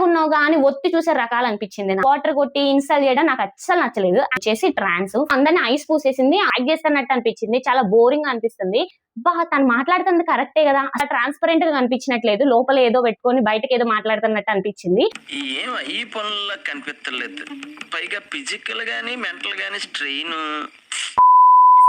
తెల్లగున్నావుగా అని ఒత్తి చూసే రకాలు అనిపించింది. వాటర్ కొట్టి ఇన్స్టాల్ చేయడం నాకు అస్సలు నచ్చలేదు. వచ్చేసి ట్రాన్స్ అందరిని ఐస్ పూసేసింది, యాక్ట్ చేస్తున్నట్టు అనిపించింది, చాలా బోరింగ్ అనిపిస్తుంది. తను మాట్లాడుతుంది కరెక్టే కదా, అసలు ట్రాన్స్పరెంట్ గా కనిపించినట్లేదు, లోపల ఏదో పెట్టుకొని బయటకి ఏదో మాట్లాడుతున్నట్టు అనిపించింది. ఈ పనుల్లో కనిపించలేదు, పైగా ఫిజికల్ గానీ మెంటల్ గానీ స్ట్రెయిన్.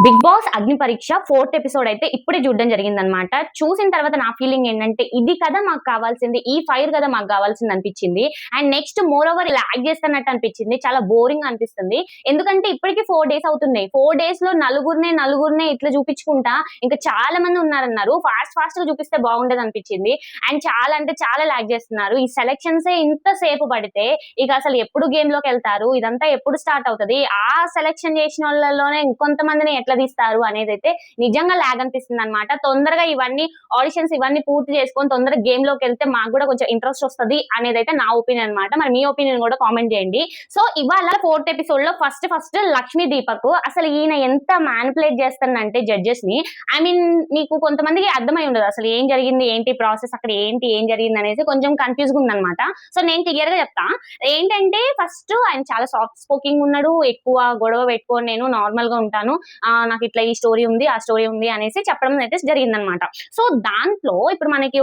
బిగ్ బాస్ అగ్ని పరీక్ష 4th ఎపిసోడ్ అయితే ఇప్పుడే చూడడం జరిగిందనమాట. చూసిన తర్వాత నా ఫీలింగ్ ఏంటంటే ఇది కదా మాకు కావాల్సింది, ఈ ఫైర్ కదా మాకు కావాల్సింది అనిపించింది. అండ్ నెక్స్ట్ మోర్ ఓవర్ ఇలా యాక్ట్ చేస్తున్నట్టు అనిపించింది, చాలా బోరింగ్ అనిపిస్తుంది. ఎందుకంటే ఇప్పటికి 4 days అవుతుంది. 4 days లో నలుగురినే ఇట్లా చూపించుకుంటా ఇంకా చాలా మంది ఉన్నారన్నారు. ఫాస్ట్ గా చూపిస్తే బాగుండేది అనిపించింది. అండ్ చాలా అంటే చాలా లాగ్ చేస్తున్నారు. ఈ సెలక్షన్స్ ఇంత సేపు పడితే ఇక అసలు ఎప్పుడు గేమ్ లోకి వెళ్తారు, ఇదంతా ఎప్పుడు స్టార్ట్ అవుతుంది, ఆ సెలక్షన్ చేసిన వాళ్ళలోనే ఇంకొంతమందిని ఎట్లా తీస్తారు అనేది అయితే నిజంగా లాగ్ అనిపిస్తుంది అనమాట. తొందరగా ఇవన్నీ ఆడిషన్స్ ఇవన్నీ పూర్తి చేసుకొని తొందరగా గేమ్ లోకి వెళ్తే మాకు కూడా కొంచెం ఇంట్రెస్ట్ వస్తుంది అనేది అయితే నా ఒపీనియన్ అనమాట. మరి మీ ఒపీనియన్ కూడా కామెంట్ చేయండి. సో ఇవాళ 4th ఎపిసోడ్ లో ఫస్ట్ లక్ష్మీ దీపక్ అసలు ఈయన ఎంత మ్యానిపులేట్ చేస్తానంటే జడ్జెస్ ని, ఐ మీన్ మీకు కొంతమందికి అర్థమై ఉండదు అసలు ఏం జరిగింది ఏంటి ప్రాసెస్, అక్కడ ఏం జరిగింది అనేది కొంచెం కన్ఫ్యూజ్ గా ఉందన్నమాట. సో నేను క్లియర్ గా చెప్తా. ఏంటంటే ఫస్ట్ ఆయన చాలా సాఫ్ట్ స్పోకింగ్ ఉన్నాడు, ఎక్కువ గొడవ పెట్టుకొని నేను నార్మల్ గా ఉంటాను, నాకు ఇట్లా ఈ స్టోరీ ఉంది ఆ స్టోరీ ఉంది అనేసి చెప్పడం అయితే జరిగిందనమాట. సో దాంట్లో ఇప్పుడు మనకి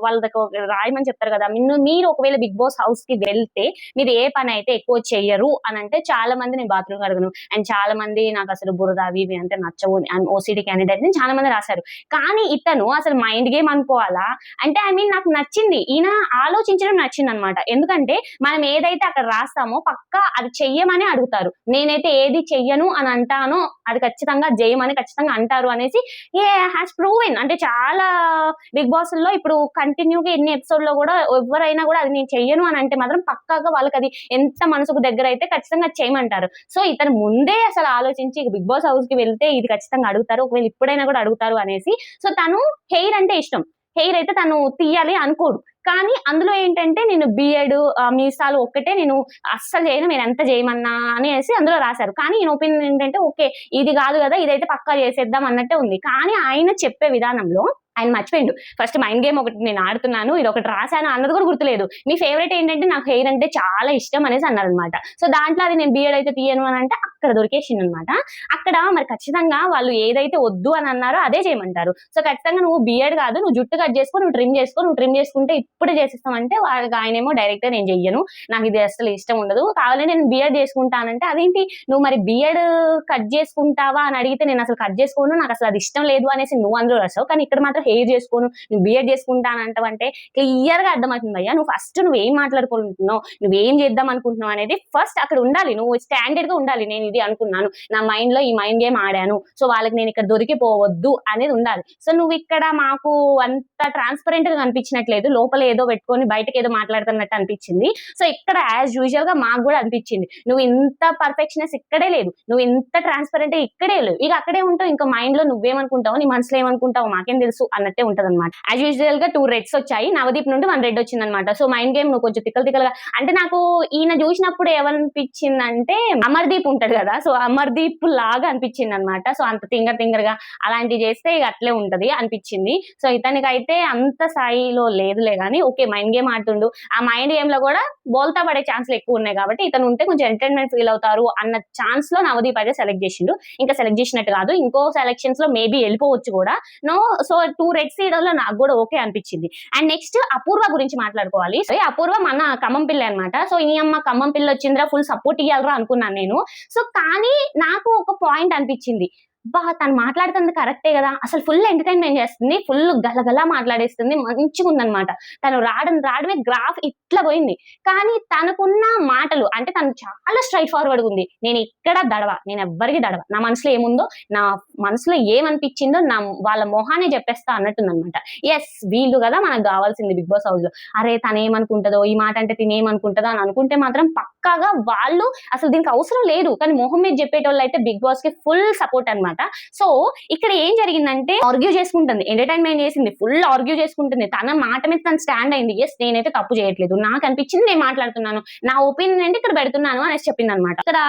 వాళ్ళ దగ్గర రాయమని చెప్తారు కదా, మీరు ఒకవేళ బిగ్ బాస్ హౌస్ కి వెళ్తే మీరు ఏ పని అయితే ఎక్కువ చెయ్యరు అని అంటే చాలా మంది నేను బాత్రూమ్ కడగను, అండ్ చాలా మంది నాకు అసలు బురద అవి అంటే నచ్చవు, ఓసిడి క్యాండిడేట్ చాలా మంది రాశారు. కానీ ఇతను అసలు మైండ్ గేమ్ అనుకోవాలా అంటే ఐ మీన్ నాకు నచ్చింది, ఈయన ఆలోచించడం నచ్చింది అనమాట. ఎందుకంటే మనం ఏదైతే అక్కడ రాస్తామో పక్కా అది చెయ్యమని అడుగుతారు. నేనైతే ఏది చెయ్యను అని అంటానో అది ఖచ్చితంగా జయమని ఖచ్చితంగా అంటారు అనేసి హ్యాస్ ప్రూవెన్. అంటే చాలా బిగ్ బాస్ లో ఇప్పుడు కంటిన్యూగా ఎన్ని ఎపిసోడ్ లో కూడా ఎవరైనా కూడా అది నేను చెయ్యను అని అంటే మాత్రం పక్కాగా వాళ్ళకి అది ఎంత మనసుకు దగ్గర అయితే ఖచ్చితంగా చేయమంటారు. సో ఇతను ముందే అసలు ఆలోచించి బిగ్ బాస్ హౌస్ కి వెళ్తే ఇది ఖచ్చితంగా అడుగుతారు, ఒకవేళ ఇప్పుడైనా కూడా అడుగుతారు అనేసి. సో తను హెయిర్ అంటే ఇష్టం, హెయిర్ అయితే తను తీయాలి అనుకోడు. కానీ అందులో ఏంటంటే నేను బిఎడ్ మీసాలు ఒక్కటే నేను అస్సలు చేయను, మీరు ఎంత చేయమన్నా అనేసి అందులో రాశారు. కానీ ఈయన ఒపీనియన్ ఏంటంటే ఓకే ఇది కాదు కదా, ఇదైతే పక్కా చేసేద్దాం అన్నట్టే ఉంది. కానీ ఆయన చెప్పే విధానంలో ఆయన మర్చిపోయిండు. ఫస్ట్ మైండ్ గేమ్ ఒకటి నేను ఆడుతున్నాను, ఇది ఒకటి రాశాను అన్నది కూడా గుర్తులేదు. మీ ఫేవరెట్ ఏంటంటే నాకు హెయిర్ అంటే చాలా ఇష్టం అనేసి అన్నారనమాట. సో దాంట్లో అది నేను బిఎడ్ అయితే తీయను అని అంటే అక్కడ దొరికేసింది అనమాట. అక్కడ మరి ఖచ్చితంగా వాళ్ళు ఏదైతే వద్దు అని అన్నారో అదే చేయమంటారు. సో ఖచ్చితంగా నువ్వు బిఎడ్ కాదు, నువ్వు జుట్టు కట్ చేసుకో, నువ్వు ట్రిమ్ చేసుకుంటే ఇప్పుడే చేసిస్తామంటే వాళ్ళకి ఆయనేమో డైరెక్ట్ నేను చెయ్యను, నాకు ఇది అసలు ఇష్టం ఉండదు, కావాలంటే నేను బిఎడ్ చేసుకుంటానంటే అదేంటి నువ్వు మరి బిఎడ్ కట్ చేసుకుంటావా అని అడిగితే నేను అసలు కట్ చేసుకోను, నాకు అసలు అది ఇష్టం లేదు అనేసి నువ్వు అందులో రాసావు. కానీ ఇక్కడ మాత్రం హెయిర్ చేసుకోను, నువ్వు బిఎడ్ చేసుకుంటానంటావంటే క్లియర్ గా అర్థమవుతుంది అయ్యా నువ్వు ఫస్ట్ నువ్వేం మాట్లాడుకుంటున్నావు, నువ్వేం చేద్దాం అనుకుంటున్నావు అనేది ఫస్ట్ అక్కడ ఉండాలి. నువ్వు స్టాండర్డ్ గా ఉండాలి, నేను ఇది అనుకున్నాను, నా మైండ్ లో ఈ మైండ్ గేమ్ ఆడాను, సో వాళ్ళకి నేను ఇక్కడ దొరికిపోవద్దు అనేది ఉండాలి. సో నువ్వు ఇక్కడ మాకు అంత ట్రాన్స్పరెంట్ గా కనిపించినట్లేదు, లోపల ఏదో పెట్టుకొని బయటకి ఏదో మాట్లాడుతున్నట్టు అనిపించింది. సో ఇక్కడ యాజ్ యూజువల్ గా మాకు కూడా అనిపించింది, నువ్వు ఇంత పర్ఫెక్షనెస్ ఇక్కడే లేదు, నువ్వు ఇంత ట్రాన్స్పరెంట్ ఇక్కడే లేదు, ఇక అక్కడే ఉంటావు, ఇంకా మైండ్ లో నువ్వేమనుకుంటావు, నీ మనసులో ఏమనుకుంటావు మాకేం తెలుసు అన్నట్టే ఉంటది అనమాట. యాజ్ యూజువల్ గా 2 రెడ్స్ వచ్చాయి, నవదీప్ నుండి 1 రెడ్ వచ్చింది అనమాట. సో మైండ్ గేమ్ నువ్వు కొంచెం తిక్కలుగా అంటే నాకు ఈయన చూసినప్పుడు ఏమనిపించిందంటే అమర్దీప్ ఉంటాడు కదా, సో అమర్దీప్ లాగా అనిపించింది అనమాట. సో అంత తింగర్ గా అలాంటివి చేస్తే ఇక అట్లే ఉంటది అనిపించింది. సో ఇతనికి అయితే అంత స్థాయిలో లేదులే కానీ ఓకే మైండ్ గేమ్ ఆడుతుండు, ఆ మైండ్ గేమ్ లో కూడా బోల్తా పడే ఛాన్స్లు ఎక్కువ ఉన్నాయి కాబట్టి ఇతను ఉంటే కొంచెం ఎంటర్టైన్మెంట్ ఫీల్ అవుతారు అన్న ఛాన్స్ లో నవదీప్ అయితే సెలెక్ట్ చేసిండు. ఇంకా సెలెక్ట్ చేసినట్టు కాదు, ఇంకో సెలక్షన్స్ లో మేబీ వెళ్ళిపోవచ్చు కూడా. నో సో 2 రెడ్ సీడర్లో నాకు కూడా ఓకే అనిపించింది. అండ్ నెక్స్ట్ అపూర్వ గురించి మాట్లాడుకోవాలి. సో అపూర్వ మన ఖమ్మం పిల్ల అనమాట. సో ఈ అమ్మ ఖమ్మం పిల్ల వచ్చిందిరా ఫుల్ సపోర్ట్ ఇవ్వాలరా అనుకున్నాను నేను. సో కానీ నాకు ఒక పాయింట్ అనిపించింది, తను మాట్లాడుతుంది కరెక్టే కదా, అసలు ఫుల్ ఎంటర్టైన్మెంట్ చేస్తుంది, ఫుల్ గలగలా మాట్లాడేస్తుంది, మంచిగా ఉందనమాట. తను రావడమే గ్రాఫ్ ఇట్లా పోయింది. కానీ తనకున్న మాటలు అంటే తను చాలా స్ట్రైట్ ఫార్వర్డ్ ఉంది, నేను ఇక్కడ నేను ఎవ్వరికి దడవ, నా మనసులో ఏముందో నా మనసులో ఏమనిపించిందో వాళ్ళ మొహానే చెప్పేస్తా అన్నట్టుందనమాట. ఎస్ వీళ్ళు కదా మనకు కావాల్సింది బిగ్ బాస్ హౌస్ లో. అరే తను ఏమనుకుంటుందో, ఈ మాట అంటే తినేమనుకుంటుందో అని అనుకుంటే మాత్రం పక్కాగా వాళ్ళు అసలు దీనికి అవసరం లేదు. కానీ మొహం మీద చెప్పేటోళ్ళు అయితే బిగ్ బాస్ కి ఫుల్ సపోర్ట్ అనమాట. సో ఇక్కడ ఏం జరిగిందంటే ఆర్గ్యూ చేసుకుంటుంది, ఎంటర్టైన్మెంట్ చేసింది, ఫుల్ ఆర్గ్యూ చేసుకుంటుంది, తన మాట మీద తను స్టాండ్ అయింది. ఎస్ నేనైతే తప్పు చేయట్లేదు, నాకు అనిపించింది నేను మాట్లాడుతున్నాను, నా ఒపీనియన్ అంటే ఇక్కడ పెడుతున్నాను అనేసి చెప్పింది అనమాట. ఇక్కడ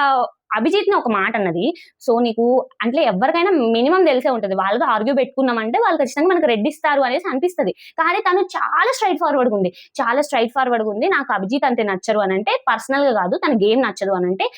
అభిజిత్ ని ఒక మాట అన్నది. సో నీకు అంటే ఎవరికైనా మినిమం తెలిసే ఉంటది. వాళ్ళతో ఆర్గ్యూ పెట్టుకున్నామంటే వాళ్ళు ఖచ్చితంగా మనకు రెడ్ ఇస్తారు అనేసి అనిపిస్తది. కానీ తను చాలా స్ట్రెయిట్ ఫార్వర్డ్‌గా ఉంది. చాలా స్ట్రెయిట్ ఫార్వర్డ్‌గా ఉంది. నాకు అభిజిత్ అంతే నచ్చరు అనంటే పర్సనల్‌గా కాదు. తన గేమ్ నచ్చదు అనంటే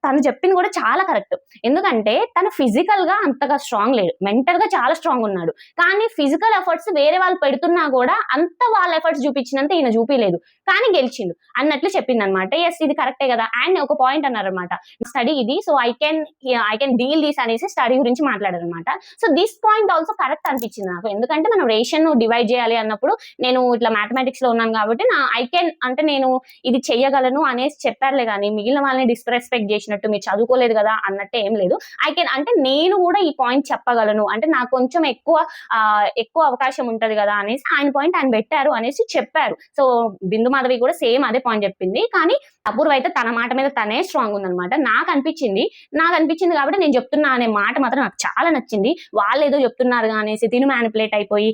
తను చెప్పింది కూడా చాలా కరెక్ట్. ఎందుకంటే తను ఫిజికల్‌గా అంతగా స్ట్రాంగ్ లేడు. మెంటల్‌గా చాలా స్ట్రాంగ్ ఉన్నాడు. కానీ ఫిజికల్ ఎఫర్ట్స్ వేరే వాళ్ళు పెడుతున్నా కూడా అంత వాళ్ళ ఎఫర్ట్స్ చూపించినంత ఈయన చూపియలేదు. కానీ గెలిచిండు అన్నట్లు చెప్పిందనమాట. యెస్ ఇది కరెక్టే కదా! అండ్ ఒక పాయింట్ అన్నారనమాట. స్టడీ ఇది. So I can deal this అనేసి స్టడీ గురించి మాట్లాడారనమాట. So this point also correct అనిపించింది నాకు. ఎందుకంటే మనం రేషియోను డివైడ్ చేయాలి అన్నప్పుడు నేను ఇట్లా మ్యాథమెటిక్స్‌లో ఉన్నాను కాబట్టి ఐ కెన్ అంటే నేను ఇది చెయ్యగలను అనేసి చెప్పారులే గానీ మిగిలిన వాళ్ళని డిస్‌రెస్పెక్ట్ చేసినట్టు మీరు చదువుకోలేదు కదా అన్నట్టు ఏం లేదు. ఐ కెన్ అంటే నేను కూడా ఈ పాయింట్ చెప్పగలను. అంటే నాకు కొంచెం ఎక్కువ అవకాశం ఉంటది కదా అనేసి ఆయన పాయింట్ ఆయన పెట్టారు అనేసి చెప్పారు. సో బిందు మాధవి కూడా సేమ్ అదే పాయింట్ చెప్పింది. కానీ అపూర్వ అయితే తన మాట మీద తనే స్ట్రాంగ్ ఉందనమాట. నాకు అనిపించింది కాబట్టి నేను చెప్తున్నా అనే మాట మాత్రం నాకు చాలా నచ్చింది. వాళ్ళు ఏదో చెప్తున్నారు అనేసి తిను మ్యానిపులేట్ అయిపోయి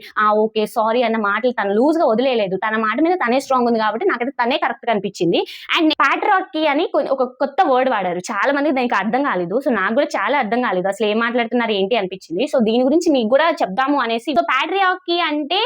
ఓకే సారీ అన్న మాటలు తను లూజ్ గా వదిలేయలేదు. తన మాట మీద తనే స్ట్రాంగ్ ఉంది కాబట్టి నాకైతే తనే కరెక్ట్ గా అనిపించింది. అండ్ పాట్రియార్కీ అని ఒక కొత్త వర్డ్ వాడారు. చాలా మందికి దానికి అర్థం కాలేదు. సో నాకు కూడా చాలా అర్థం కాలేదు. అసలు ఏం మాట్లాడుతున్నారు ఏంటి అనిపించింది. సో దీని గురించి మీకు కూడా చెప్దాము అనేసి. సో పాట్రియార్కీ అంటే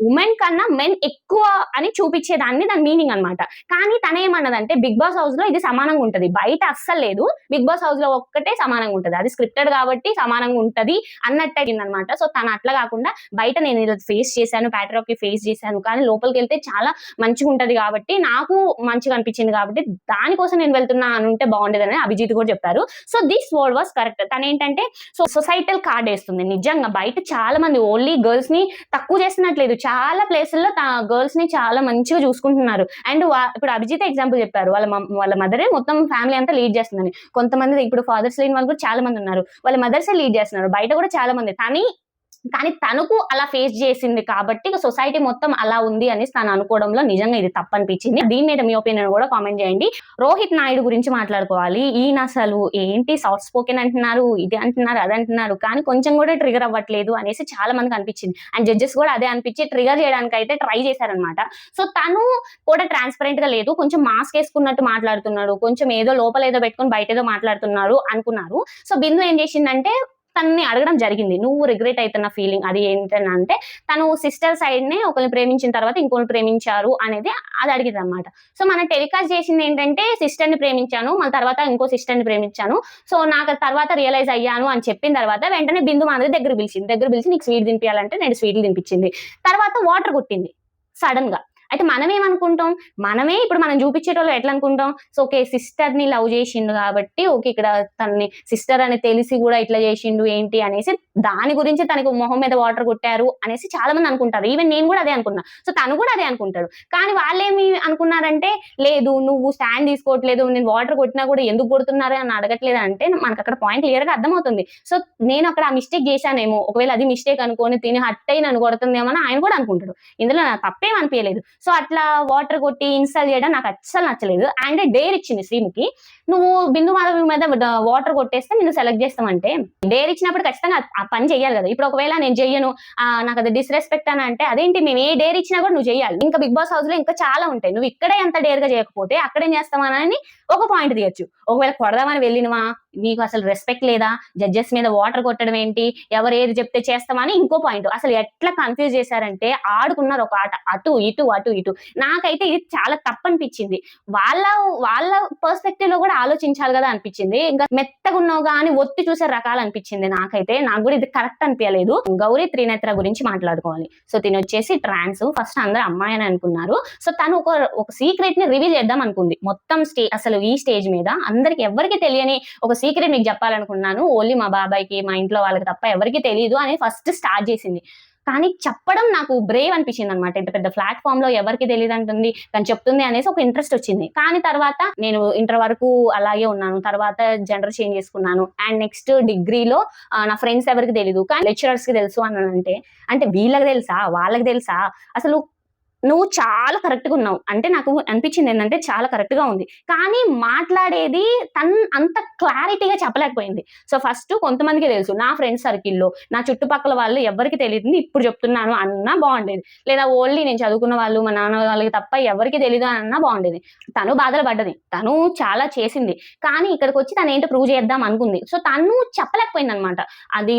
ఉమెన్ కన్నా మెన్ ఎక్కువ అని చూపించేదాన్ని దాని మీనింగ్ అనమాట. కానీ తనేమన్నదంటే బిగ్ బాస్ హౌస్ లో ఇది సమానంగా ఉంటది. బయట అస్సలు లేదు. బిగ్ బాస్ హౌస్ లో ఒక్కటే సమానంగా ఉంటది. అది స్క్రిప్టెడ్ కాబట్టి సమానంగా ఉంటది అన్నట్టు అయిందనమాట. సో తను అట్లా కాకుండా బయట నేను ఇలా ఫేస్ చేశాను, పాట్రియార్కీ ఫేస్ చేశాను. కానీ లోపలికి వెళ్తే చాలా మంచిగా ఉంటది కాబట్టి నాకు మంచిగా అనిపించింది కాబట్టి దానికోసం నేను వెళ్తున్నా అని ఉంటే బాగుండేదని అభిజిత్ కూడా చెప్పారు. So this word was correct. తనేంటంటే సొసైటల్ కార్డ్ వేస్తుంది. నిజంగా బయట చాలా మంది ఓన్లీ గర్ల్స్ ని తక్కువ చేస్తున్నట్లేదు. చాలా ప్లేసుల్లో గర్ల్స్ ని చాలా మంచిగా చూసుకుంటున్నారు. అండ్ ఇప్పుడు అభిజిత్ ఎగ్జాంపుల్ చెప్పారు. వాళ్ళ మదరే మొత్తం ఫ్యామిలీ అంతా లీడ్ చేస్తుందని. కొంతమంది ఇప్పుడు ఫాదర్స్ లేని వాళ్ళు కూడా చాలా మంది ఉన్నారు. వాళ్ళ మదర్సే లీడ్ చేస్తున్నారు. బయట కూడా చాలా మంది. కానీ తనకు అలా ఫేస్ చేసింది కాబట్టి సొసైటీ మొత్తం అలా ఉంది అనేసి తను అనుకోవడంలో నిజంగా ఇది తప్పు అనిపించింది. దీని మీద మీ ఒపీనియన్ కూడా కామెంట్ చేయండి. రోహిత్ నాయుడు గురించి మాట్లాడుకోవాలి. ఈయన అసలు ఏంటి సాఫ్ట్ స్పోకెన్ అంటున్నారు, ఇది అంటున్నారు, అది అంటున్నారు, కానీ కొంచెం కూడా ట్రిగర్ అవ్వట్లేదు అనేసి చాలా మందికి అనిపించింది. అండ్ జడ్జెస్ కూడా అదే అనిపించి ట్రిగర్ చేయడానికి అయితే ట్రై చేశారనమాట. సో తను కూడా ట్రాన్స్పరెంట్ గా లేదు. కొంచెం మాస్క్ వేసుకున్నట్టు మాట్లాడుతున్నాడు. కొంచెం ఏదో లోపల ఏదో పెట్టుకుని బయట ఏదో మాట్లాడుతున్నాడు అనుకున్నారు. సో బిందు ఏం చేసిందంటే తనని అడగడం జరిగింది. నువ్వు రిగ్రెట్ అవుతున్న ఫీలింగ్ అది ఏంటంటే తను సిస్టర్ సైడ్ నే ఒకరిని ప్రేమించిన తర్వాత ఇంకొకరిని ప్రేమించారు అనేది అది అడిగింది అనమాట. సో మనం టెలికాస్ట్ చేసింది ఏంటంటే సిస్టర్ ని ప్రేమించాను, మళ్ళీ తర్వాత ఇంకో సిస్టర్ ని ప్రేమించాను. సో నాకు తర్వాత రియలైజ్ అయ్యాను అని చెప్పిన తర్వాత వెంటనే బిందు మాధవి దగ్గర పిలిచి నీకు స్వీట్ తినిపించాలంటే నేను స్వీట్లు తినిపించింది. తర్వాత వాటర్ కొట్టింది సడన్ గా. అయితే మనమేమనుకుంటాం, ఇప్పుడు మనం చూపించేటోళ్ళు ఎట్లా అనుకుంటాం, సో ఓకే సిస్టర్ ని లవ్ చేసిండు కాబట్టి ఓకే ఇక్కడ తనని సిస్టర్ అని తెలిసి కూడా ఇట్లా చేసిండు ఏంటి అనేసి దాని గురించి తనకు మొహం మీద వాటర్ కొట్టారు అనేసి చాలా మంది అనుకుంటారు. ఈవెన్ నేను కూడా అదే అనుకున్నా. సో తను కూడా అదే అనుకుంటాడు. కానీ వాళ్ళేమి అనుకున్నారంటే లేదు నువ్వు స్టాండ్ తీసుకోవట్లేదు, నేను వాటర్ కొట్టినా కూడా ఎందుకు కొడుతున్నారు అని అడగట్లేదు అంటే మనకు అక్కడ పాయింట్ క్లియర్ గా అర్థమవుతుంది. సో నేను అక్కడ ఆ మిస్టేక్ చేశానేమో, ఒకవేళ అది మిస్టేక్ అనుకోని తిని హట్ అయి నన్ను కొడుతుందేమో అని ఆయన కూడా అనుకుంటాడు. ఇందులో నాకు తప్పేం అనిపించలేదు. సో అట్లా వాటర్ కొట్టి ఇన్స్టాల్ చేయడం నాకు అస్సలు నచ్చలేదు. అండ్ డేర్ ఇచ్చింది శ్రీముఖి, నువ్వు బిందు మాధవి మీద వాటర్ కొట్టేస్తే నిన్ను సెలెక్ట్ చేస్తామంటే డేర్ ఇచ్చినప్పుడు ఖచ్చితంగా ఆ పని చెయ్యాలి కదా. ఇప్పుడు ఒకవేళ నేను చెయ్యను, నాకు అది డిస్రెస్పెక్ట్ అని అంటే అదేంటి, మేము ఏ డేర్ ఇచ్చినా కూడా నువ్వు చెయ్యాలి. ఇంకా బిగ్ బాస్ హౌస్ లో ఇంకా చాలా ఉంటాయి. నువ్వు ఇక్కడే ఎంత డేర్ గా చేయకపోతే అక్కడేం చేస్తామని ఒక పాయింట్ తీయచ్చు. ఒకవేళ కొడదామని వెళ్ళినవా, నీకు అసలు రెస్పెక్ట్ లేదా, జడ్జెస్ మీద వాటర్ కొట్టడం ఏంటి, ఎవరు ఏది చెప్తే చేస్తామని ఇంకో పాయింట్. అసలు ఎట్లా కన్ఫ్యూజ్ చేశారంటే ఆడుకున్నారు ఒక ఆట, అటు ఇటు. నాకైతే ఇది చాలా తప్పనిపించింది. వాళ్ళ పర్స్పెక్టివ్ లో కూడా ఆలోచించాలి కదా అనిపించింది. ఇంకా మెత్తగా ఉన్నావు కానీ ఒత్తి చూసే రకాలు అనిపించింది నాకైతే. నాకు కూడా ఇది కరెక్ట్ అనిపించలేదు. గౌరీ త్రినేత్ర గురించి మాట్లాడుకోవాలి. సో తిని వచ్చేసి ట్రాన్స్, ఫస్ట్ అందరూ అమ్మాయి అని అనుకున్నారు. సో తను ఒక సీక్రెట్ ని రివీల్ చేద్దాం అనుకుంది. మొత్తం అసలు ఈ స్టేజ్ మీద అందరికి ఎవరికి తెలియని ఒక సీక్రెట్ మీకు చెప్పాలనుకున్నాను, ఓన్లీ మా బాబాయ్కి మా ఇంట్లో వాళ్ళకి తప్ప ఎవరికి తెలియదు అని ఫస్ట్ స్టార్ట్ చేసింది. కానీ చెప్పడం నాకు బ్రేవ్ అనిపించింది అనమాట. ఇంత పెద్ద ప్లాట్ఫామ్ లో ఎవరికి తెలియదు అంటుంది కానీ చెప్తుంది అనేసి ఒక ఇంట్రెస్ట్ వచ్చింది. కానీ తర్వాత నేను ఇంటర్ వరకు అలాగే ఉన్నాను, తర్వాత జెండర్ చేంజ్ చేసుకున్నాను. అండ్ నెక్స్ట్ డిగ్రీలో నా ఫ్రెండ్స్ ఎవరికి తెలియదు కానీ లెక్చరర్స్ కి తెలుసు అని అంటే వీళ్ళకి తెలుసా వాళ్ళకి తెలుసా, అసలు నువ్వు చాలా కరెక్ట్‌గా ఉన్నావు. అంటే నాకు అనిపించింది ఏందంటే చాలా కరెక్ట్‌గా ఉంది. కానీ మాట్లాడేది అంత క్లారిటీగా చెప్పలేకపోయింది. సో, ఫస్ట్ కొంతమందికే తెలుసు. నా ఫ్రెండ్స్ సర్కిల్‌లో, నా చుట్టుపక్కల వాళ్ళు ఎవ్వరికీ తెలీదు. ఇప్పుడు చెప్తున్నాను అన్నా బావుండేది. లేదా ఓన్లీ నేను చదువుకున్న వాళ్ళు, మా నాన్న వాళ్ళకి తప్ప ఎవరికీ తెలీదు అన్నా బావుండేది. తను బాధలు పడ్డది. తను చాలా చేసింది. కానీ ఇక్కడికొచ్చి తనేంటో ప్రూవ్ చేద్దాం అనుకుంది. సో, తను చెప్పలేకపోయిందనమాట. అది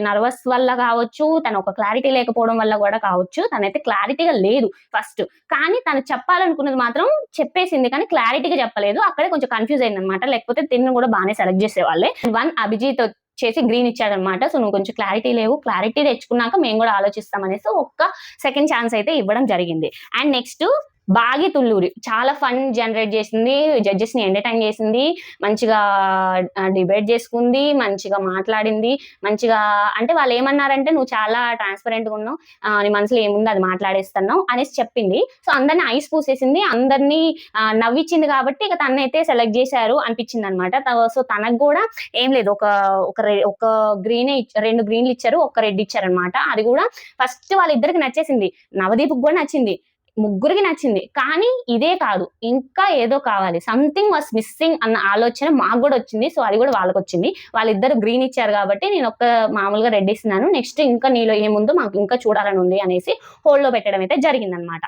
నర్వస్ వల్ల కావచ్చు, తను ఒక క్లారిటీ లేకపోవడం వల్ల కూడా కావచ్చు. తనైతే క్లారిటీగా లేదు ఫస్ట్. కానీ తను చెప్పాలనుకున్నది మాత్రం చెప్పేసింది. కానీ క్లారిటీగా చెప్పలేదు. అక్కడే కొంచెం కన్‌ఫ్యూజ్ అయిందనమాట. లేకపోతే తిను కూడా బానే సెలెక్ట్ చేసేవాళ్ళే. అభిజిత్ వచ్చేసి గ్రీన్ ఇచ్చాడనమాట. సో, నువ్వు కొంచెం క్లారిటీ లేవు. క్లారిటీ తెచ్చుకున్నాక మేము కూడా ఆలోచిస్తాం అనేసి ఒక్క సెకండ్ ఛాన్స్ అయితే ఇవ్వడం జరిగింది. అండ్ నెక్స్ట్ బాగి తుళ్ళూరి చాలా ఫన్ జనరేట్ చేసింది. జడ్జెస్‌ని ఎంటర్‌టైన్ చేసింది. మంచిగా డిబేట్ చేసుకుంది. మంచిగా మాట్లాడింది. మంచిగా అంటే వాళ్ళేమన్నారంటే, "నువ్వు చాలా ట్రాన్స్‌పరెంట్‌గా ఉన్నావు. నీ మనసులో ఏముందో అది మాట్లాడేస్తున్నావు" అనేసి చెప్పింది. సో, అందరిని ఐస్ పూసేసింది. అందరిని నవ్విచ్చింది కాబట్టి ఇక తననైతే సెలెక్ట్ చేశారు అనిపించిందనమాట. సో, తనకు కూడా ఏం లేదు. ఒక గ్రీనే 2 గ్రీన్‌లు ఇచ్చారు. ఒక్క రెడ్ ఇచ్చారనమాట. అది కూడా ఫస్ట్ వాళ్ళిద్దరికి నచ్చేసింది. నవదీప్‌కి కూడా నచ్చింది. ముగ్గురికి నచ్చింది. కానీ ఇదే కాదు. ఇంకా ఏదో కావాలి. సంథింగ్ వాస్ మిస్సింగ్ అన్న ఆలోచన మాకు గూడా వచ్చింది. సో, అది గూడా వాళ్ళకొచ్చింది. వాళ్ళిద్దరు గ్రీన్ ఇచ్చారు గాబట్టి నేనొక్క మామూలుగా రెడ్ ఇస్తున్నాను. నెక్స్ట్ ఇంకా నీలో ఏముందో మాకు ఇంకా చూడాలని ఉంది అనేసి హోల్డ్‌లో పెట్టడం అయితే జరిగిందనమాట.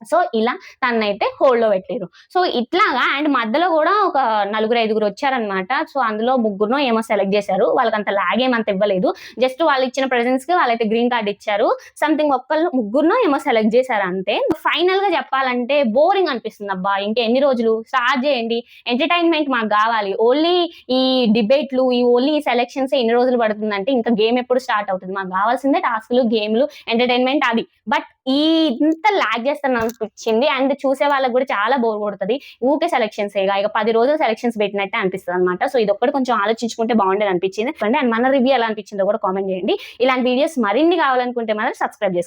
సో, ఇలా తననైతే హోల్డ్‌లో పెట్టిర్రు. సో, ఇట్లాగా అండ్ మధ్యలో గూడా ఒక నలుగురు, ఐదుగురు వచ్చారనమాట. సో, అందులో ముగ్గురునో ఏమో సెలెక్ట్ జేశారు. వాళ్ళకంత లాగ్ ఏమంత ఇవ్వలేదు. జస్ట్ వాళ్ళిచ్చిన ప్రెజెన్స్‌కి వాళ్ళైతే గ్రీన్ కార్డ్ ఇచ్చారు. సంథింగ్ ముగ్గురునో ఏమో సెలెక్ట్ జేశారు అంతే. ఫైనల్‌గా చెప్పాలంటే బోరింగ్ అనిపిస్తుందబ్బా! ఇంకెన్ని రోజులు స్టార్ట్ జేయండి. ఎంటర్‌టైన్‌మెంట్ మాకు గావాలి. ఓన్లీ ఈ డిబేట్‌లు, ఓన్లీ ఈ సెలక్షన్సే ఇన్ని రోజులు పడుతుందంటే ఇంకా గేమ్ ఎప్పుడు స్టార్ట్ అవుతది? మాకు గావాల్సిందే టాస్క్‌లు, గేమ్‌లు, ఎంటర్‌టైన్‌మెంట్ అది. బట్ ఇంత లాగ్ చేస్తారనిపించింది. అండ్ చూసే వాళ్ళకి గూడా చాలా బోర్ కొడతది. ఊకే సెలక్షన్సేగా ఇక 10 రోజులు సెలక్షన్స్ పెట్టినట్టే అనిపిస్తదనమాట. సో, ఇదొక్కటి కొంచెం ఆలోచించుకుంటే బావుండేదనిపించింది. అండ్ మన రివ్యూ ఎలా అనిపించిందో కూడా కామెంట్ చేయండి. ఇలాంటి వీడియోస్ మరిన్ని కావాలనుకుంటే మాత్రం సబ్స్క్రైబ్ చేసుకోండి.